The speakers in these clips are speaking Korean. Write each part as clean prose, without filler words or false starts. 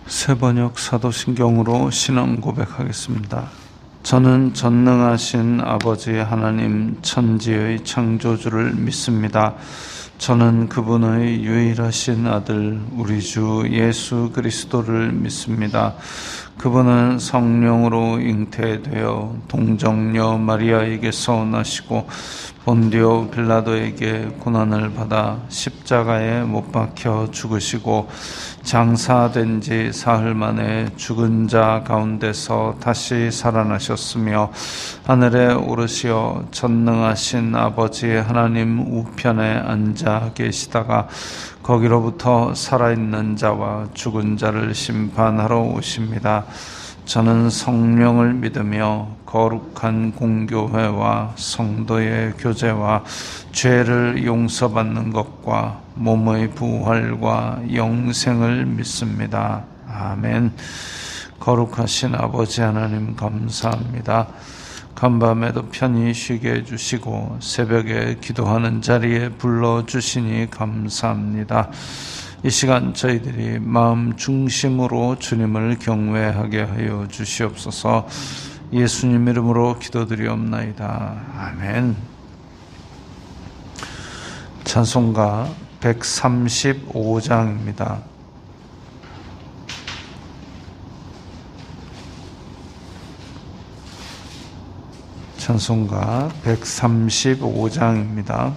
세번역 사도신경으로 신앙 고백하겠습니다. 저는 전능하신 아버지 하나님 천지의 창조주를 믿습니다. 저는 그분의 유일하신 아들 우리 주 예수 그리스도를 믿습니다. 그분은 성령으로 잉태되어 동정녀 마리아에게서 나시고 본디오 빌라도에게 고난을 받아 십자가에 못 박혀 죽으시고 장사된 지 사흘 만에 죽은 자 가운데서 다시 살아나셨으며 하늘에 오르시어 전능하신 아버지 하나님 우편에 앉아 계시다가 거기로부터 살아있는 자와 죽은 자를 심판하러 오십니다. 저는 성령을 믿으며 거룩한 공교회와 성도의 교제와 죄를 용서받는 것과 몸의 부활과 영생을 믿습니다. 아멘. 거룩하신 아버지 하나님 감사합니다. 간밤에도 편히 쉬게 해주시고 새벽에 기도하는 자리에 불러주시니 감사합니다. 이 시간 저희들이 마음 중심으로 주님을 경외하게 하여 주시옵소서. 예수님 이름으로 기도드리옵나이다. 아멘. 찬송가 135장입니다. 찬송가 135장입니다.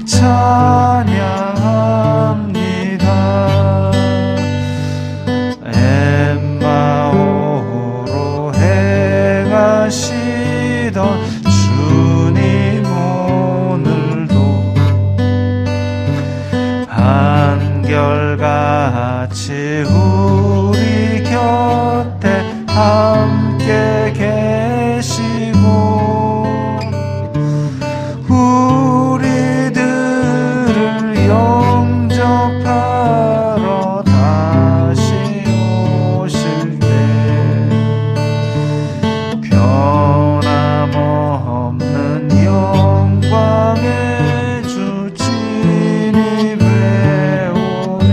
찬양합니다. 엠마오로 행하시던 주님 오늘도 한결같이 우리 곁에 함께 계시고 우리들을 영접하러 다시 오실 때 변함없는 영광의 주 진입해 오리.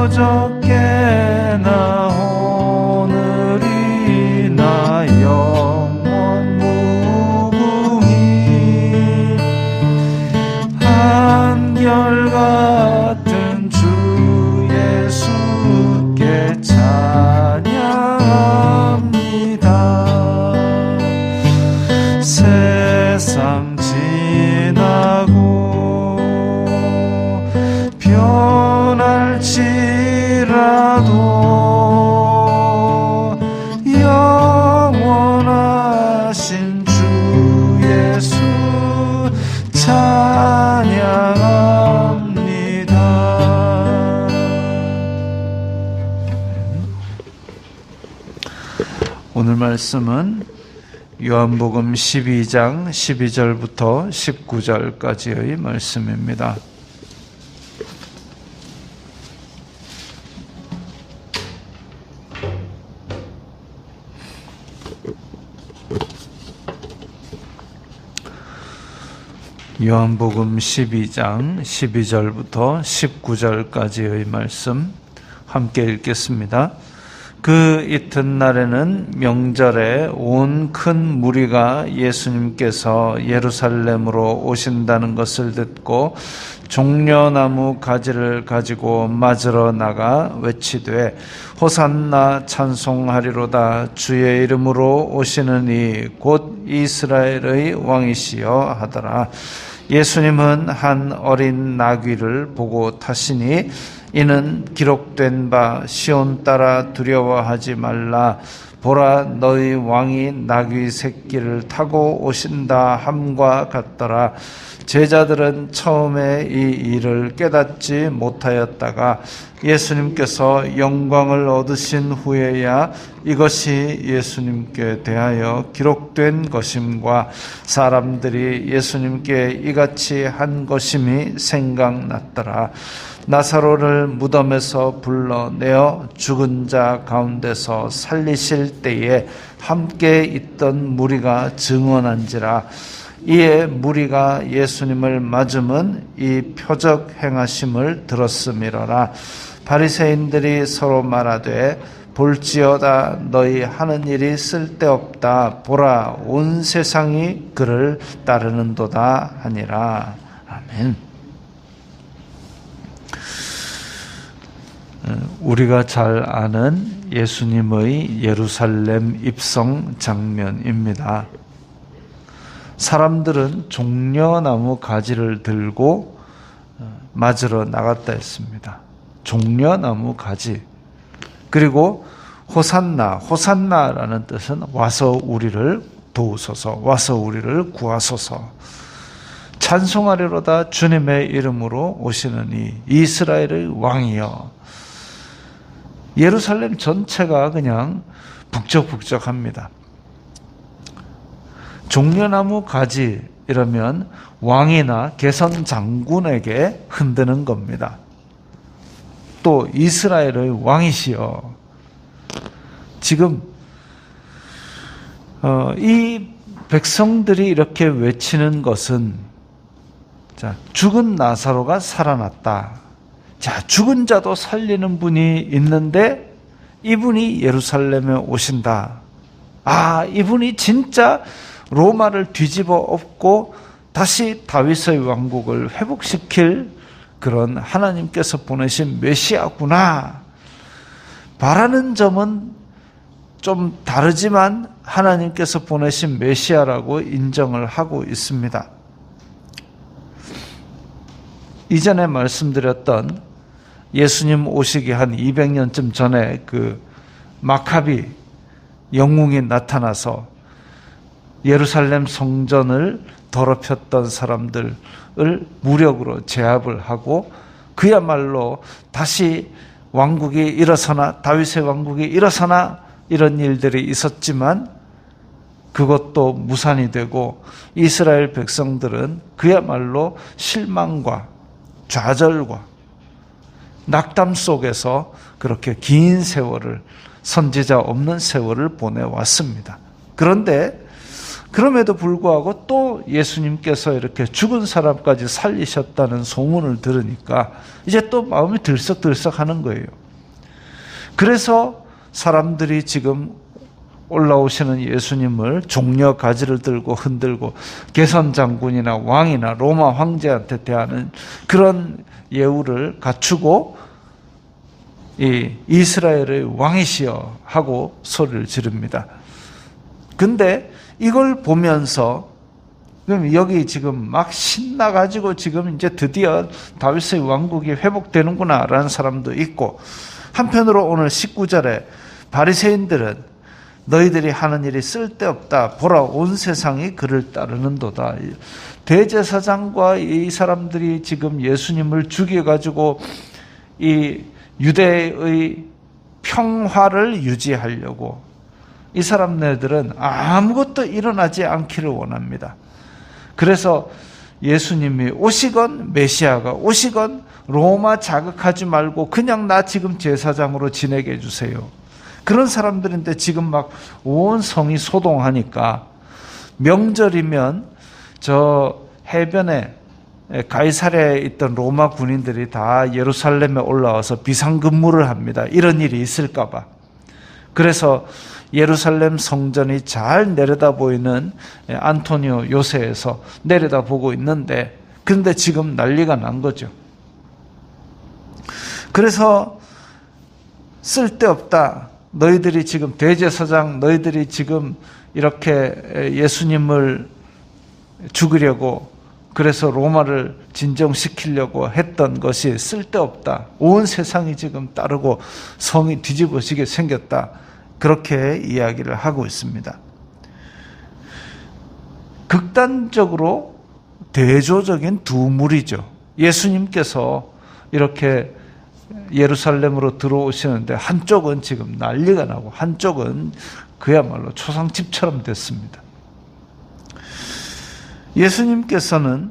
어저께나 오늘이나 영원 무궁히 한결같은 주 예수께 찬양합니다. 세상 지나고 변할지라도 영원하신 주 예수 찬양합니다. 오늘 말씀은 요한복음 12장 12절부터 19절까지의 말씀입니다. 요한복음 12장 12절부터 19절까지의 말씀 함께 읽겠습니다. 그 이튿날에는 명절에 온 큰 무리가 예수님께서 예루살렘으로 오신다는 것을 듣고 종려나무 가지를 가지고 맞으러 나가 외치되 호산나 찬송하리로다. 주의 이름으로 오시는 이 곧 이스라엘의 왕이시여 하더라. 예수님은 한 어린 나귀를 보고 타시니 이는 기록된 바 시온 따라 두려워하지 말라. 보라, 너희 왕이 나귀 새끼를 타고 오신다 함과 같더라. 제자들은 처음에 이 일을 깨닫지 못하였다가 예수님께서 영광을 얻으신 후에야 이것이 예수님께 대하여 기록된 것임과 사람들이 예수님께 이같이 한 것임이 생각났더라. 나사로를 무덤에서 불러내어 죽은 자 가운데서 살리실 때에 함께 있던 무리가 증언한지라. 이에 무리가 예수님을 맞음은 이 표적 행하심을 들었음이로라. 바리새인들이 서로 말하되 볼지어다 너희 하는 일이 쓸데없다. 보라, 온 세상이 그를 따르는도다 하니라. 아멘. 우리가 잘 아는 예수님의 예루살렘 입성 장면입니다. 사람들은 종려나무 가지를 들고 맞으러 나갔다 했습니다. 종려나무 가지. 그리고 호산나, 호산나라는 뜻은 와서 우리를 도우소서, 와서 우리를 구하소서. 찬송하리로다. 주님의 이름으로 오시는 이 이스라엘의 왕이여. 예루살렘 전체가 그냥 북적북적합니다. 종려나무 가지 이러면 왕이나 개선 장군에게 흔드는 겁니다. 또 이스라엘의 왕이시여. 지금 이 백성들이 이렇게 외치는 것은 죽은 나사로가 살아났다. 죽은 자도 살리는 분이 있는데 이분이 예루살렘에 오신다. 이분이 진짜 로마를 뒤집어 엎고 다시 다윗의 왕국을 회복시킬 그런 하나님께서 보내신 메시아구나. 바라는 점은 좀 다르지만 하나님께서 보내신 메시아라고 인정을 하고 있습니다. 이전에 말씀드렸던 예수님 오시기 한 200년쯤 전에 그 마카비 영웅이 나타나서 예루살렘 성전을 더럽혔던 사람들을 무력으로 제압을 하고 그야말로 다시 왕국이 일어서나, 다윗의 왕국이 일어서나 이런 일들이 있었지만 그것도 무산이 되고 이스라엘 백성들은 그야말로 실망과 좌절과 낙담 속에서 그렇게 긴 세월을, 선지자 없는 세월을 보내왔습니다. 그런데 그럼에도 불구하고 또 예수님께서 이렇게 죽은 사람까지 살리셨다는 소문을 들으니까 이제 또 마음이 들썩들썩하는 거예요. 그래서 사람들이 지금 올라오시는 예수님을 종려 가지를 들고 흔들고 개선 장군이나 왕이나 로마 황제한테 대하는 그런 예우를 갖추고 이스라엘의 왕이시여 하고 소리를 지릅니다. 근데 이걸 보면서 그럼 여기 지금 막 신나가지고 지금 이제 드디어 다윗의 왕국이 회복되는구나라는 사람도 있고, 한편으로 오늘 19절에 바리새인들은 너희들이 하는 일이 쓸데없다. 보라, 온 세상이 그를 따르는도다. 대제사장과 이 사람들이 지금 예수님을 죽여가지고 이 유대의 평화를 유지하려고 이 사람네들은 아무것도 일어나지 않기를 원합니다. 그래서 예수님이 오시건 메시아가 오시건 로마 자극하지 말고 그냥 나 지금 제사장으로 지내게 해주세요. 그런 사람들인데 지금 막 온 성이 소동하니까 명절이면 저 해변에 가이사랴에 있던 로마 군인들이 다 예루살렘에 올라와서 비상근무를 합니다. 이런 일이 있을까 봐. 그래서 예루살렘 성전이 잘 내려다 보이는 안토니오 요새에서 내려다 보고 있는데, 그런데 지금 난리가 난 거죠. 그래서 쓸데없다. 너희들이 지금 대제사장, 너희들이 지금 이렇게 예수님을 죽이려고, 그래서 로마를 진정시키려고 했던 것이 쓸데없다. 온 세상이 지금 따르고 성이 뒤집어지게 생겼다. 그렇게 이야기를 하고 있습니다. 극단적으로 대조적인 두 무리죠. 예수님께서 이렇게 예루살렘으로 들어오시는데 한쪽은 지금 난리가 나고 한쪽은 그야말로 초상집처럼 됐습니다. 예수님께서는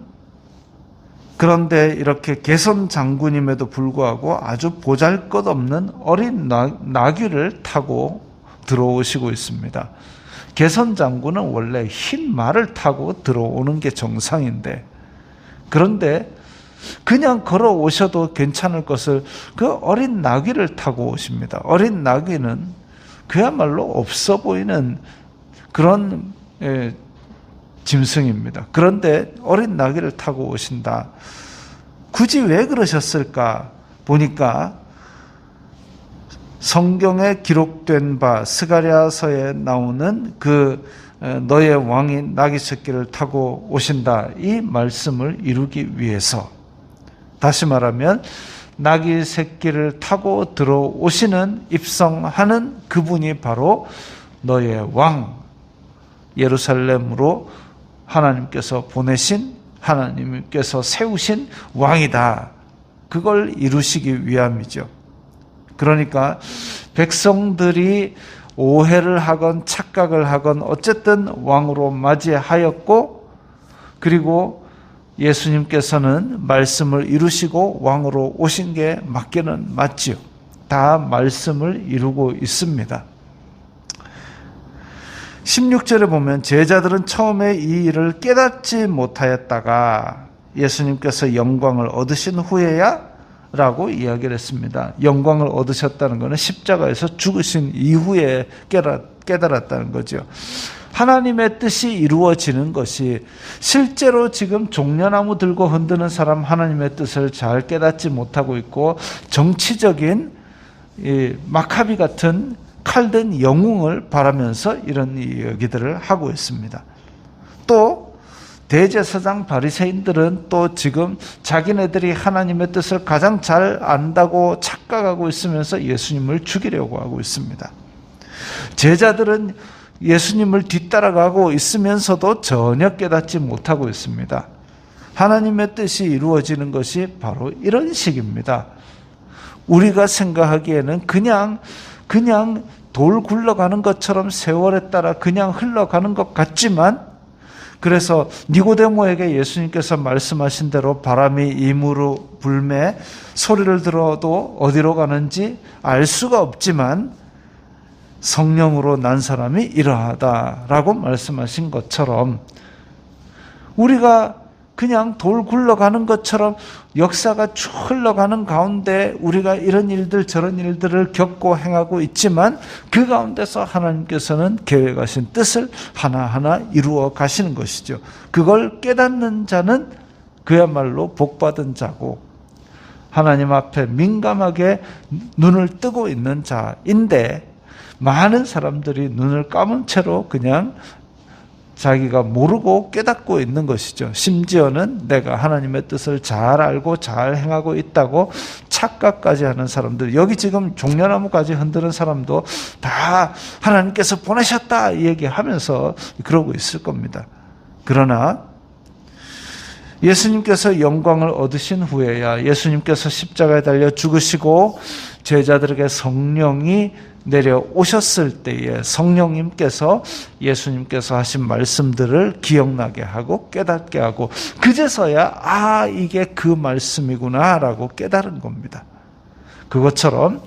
그런데 이렇게 개선 장군임에도 불구하고 아주 보잘것없는 어린 나귀를 타고 들어오시고 있습니다. 개선 장군은 원래 흰 말을 타고 들어오는 게 정상인데, 그런데 그냥 걸어오셔도 괜찮을 것을 그 어린 나귀를 타고 오십니다. 어린 나귀는 그야말로 없어 보이는 그런 짐승입니다. 그런데 어린 나귀를 타고 오신다. 굳이 왜 그러셨을까 보니까 성경에 기록된 바 스가랴서에 나오는 그 너의 왕이 나귀 새끼를 타고 오신다, 이 말씀을 이루기 위해서, 다시 말하면 나귀 새끼를 타고 들어오시는, 입성하는 그분이 바로 너의 왕, 예루살렘으로 하나님께서 보내신, 하나님께서 세우신 왕이다. 그걸 이루시기 위함이죠. 그러니까 백성들이 오해를 하건 착각을 하건 어쨌든 왕으로 맞이하였고, 그리고 예수님께서는 말씀을 이루시고 왕으로 오신 게 맞기는 맞지요. 다 말씀을 이루고 있습니다. 16절에 보면 제자들은 처음에 이 일을 깨닫지 못하였다가 예수님께서 영광을 얻으신 후에야 라고 이야기를 했습니다. 영광을 얻으셨다는 것은 십자가에서 죽으신 이후에 깨달았다는 거죠. 하나님의 뜻이 이루어지는 것이, 실제로 지금 종려나무 들고 흔드는 사람 하나님의 뜻을 잘 깨닫지 못하고 있고, 정치적인 마카비 같은 칼든 영웅을 바라면서 이런 이야기들을 하고 있습니다. 또 대제사장 바리새인들은 또 지금 자기네들이 하나님의 뜻을 가장 잘 안다고 착각하고 있으면서 예수님을 죽이려고 하고 있습니다. 제자들은 예수님을 뒤따라가고 있으면서도 전혀 깨닫지 못하고 있습니다. 하나님의 뜻이 이루어지는 것이 바로 이런 식입니다. 우리가 생각하기에는 그냥 돌 굴러가는 것처럼 세월에 따라 그냥 흘러가는 것 같지만, 그래서 니고데모에게 예수님께서 말씀하신 대로 바람이 임으로 불매 소리를 들어도 어디로 가는지 알 수가 없지만 성령으로 난 사람이 이러하다라고 말씀하신 것처럼, 우리가 그냥 돌 굴러가는 것처럼 역사가 쭉 흘러가는 가운데 우리가 이런 일들 저런 일들을 겪고 행하고 있지만, 그 가운데서 하나님께서는 계획하신 뜻을 하나하나 이루어 가시는 것이죠. 그걸 깨닫는 자는 그야말로 복받은 자고, 하나님 앞에 민감하게 눈을 뜨고 있는 자인데, 많은 사람들이 눈을 감은 채로 그냥 자기가 모르고 깨닫고 있는 것이죠. 심지어는 내가 하나님의 뜻을 잘 알고 잘 행하고 있다고 착각까지 하는 사람들, 여기 지금 종려나무까지 흔드는 사람도 다 하나님께서 보내셨다 이 얘기하면서 그러고 있을 겁니다. 그러나 예수님께서 영광을 얻으신 후에야, 예수님께서 십자가에 달려 죽으시고 제자들에게 성령이 내려오셨을 때에 성령님께서 예수님께서 하신 말씀들을 기억나게 하고 깨닫게 하고, 그제서야 이게 그 말씀이구나 라고 깨달은 겁니다. 그것처럼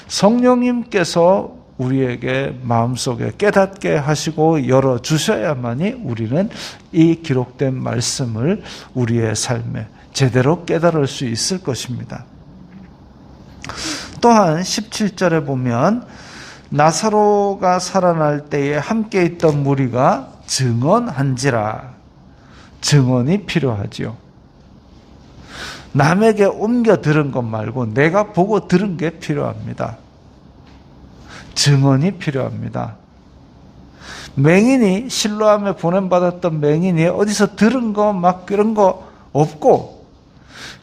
성령님께서 우리에게 마음속에 깨닫게 하시고 열어주셔야만이 우리는 이 기록된 말씀을 우리의 삶에 제대로 깨달을 수 있을 것입니다. 또한 17절에 보면 나사로가 살아날 때에 함께 있던 무리가 증언한지라, 증언이 필요하지요. 남에게 옮겨 들은 것 말고 내가 보고 들은 게 필요합니다. 증언이 필요합니다. 맹인이, 실로암에 보냄받았던 맹인이 어디서 들은 거 막 그런 거 없고,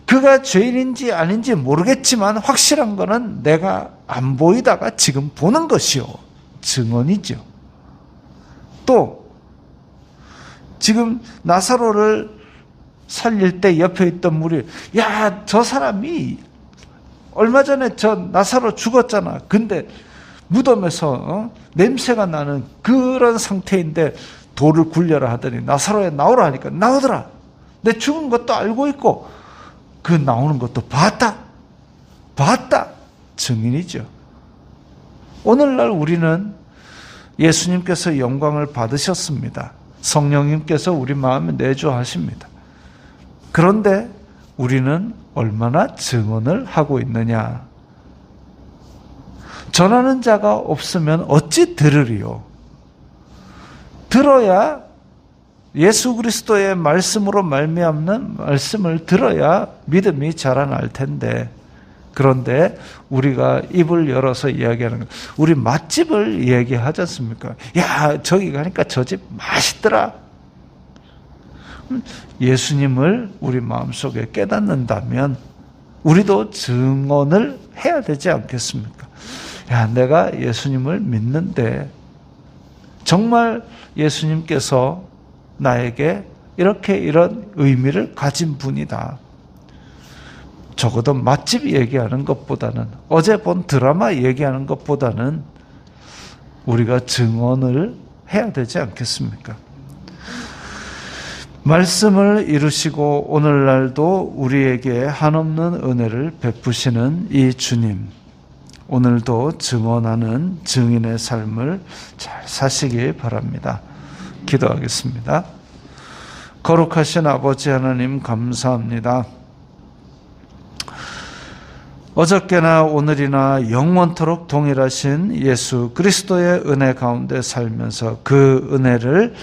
그가 죄인인지 아닌지 모르겠지만 확실한 거는 내가 안 보이다가 지금 보는 것이요, 증언이죠. 또 지금 나사로를 살릴 때 옆에 있던 무리, 야, 저 사람이 얼마 전에 저 나사로 죽었잖아. 근데 무덤에서 냄새가 나는 그런 상태인데 돌을 굴려라 하더니 나사로에 나오라 하니까 나오더라. 내 죽은 것도 알고 있고 그 나오는 것도 봤다. 증인이죠. 오늘날 우리는 예수님께서 영광을 받으셨습니다. 성령님께서 우리 마음에 내주하십니다. 그런데 우리는 얼마나 증언을 하고 있느냐? 전하는 자가 없으면 어찌 들으리요? 들어야, 예수 그리스도의 말씀으로 말미암는 말씀을 들어야 믿음이 자라날 텐데, 그런데 우리가 입을 열어서 이야기하는 거, 우리 맛집을 얘기하지 않습니까? 야, 저기 가니까 저 집 맛있더라. 예수님을 우리 마음속에 깨닫는다면 우리도 증언을 해야 되지 않겠습니까? 야, 내가 예수님을 믿는데 정말 예수님께서 나에게 이렇게 이런 의미를 가진 분이다. 적어도 맛집 얘기하는 것보다는, 어제 본 드라마 얘기하는 것보다는 우리가 증언을 해야 되지 않겠습니까? 말씀을 이루시고 오늘날도 우리에게 한없는 은혜를 베푸시는 이 주님, 오늘도 증언하는 증인의 삶을 잘 사시기 바랍니다. 기도하겠습니다. 거룩하신 아버지 하나님, 감사합니다. 어저께나 오늘이나 영원토록 동일하신 예수 그리스도의 은혜 가운데 살면서 그 은혜를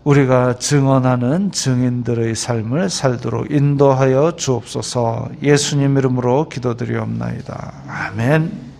우리가 증언하는 증인들의 삶을 살도록 인도하여 주옵소서. 예수님 이름으로 기도드리옵나이다. 아멘.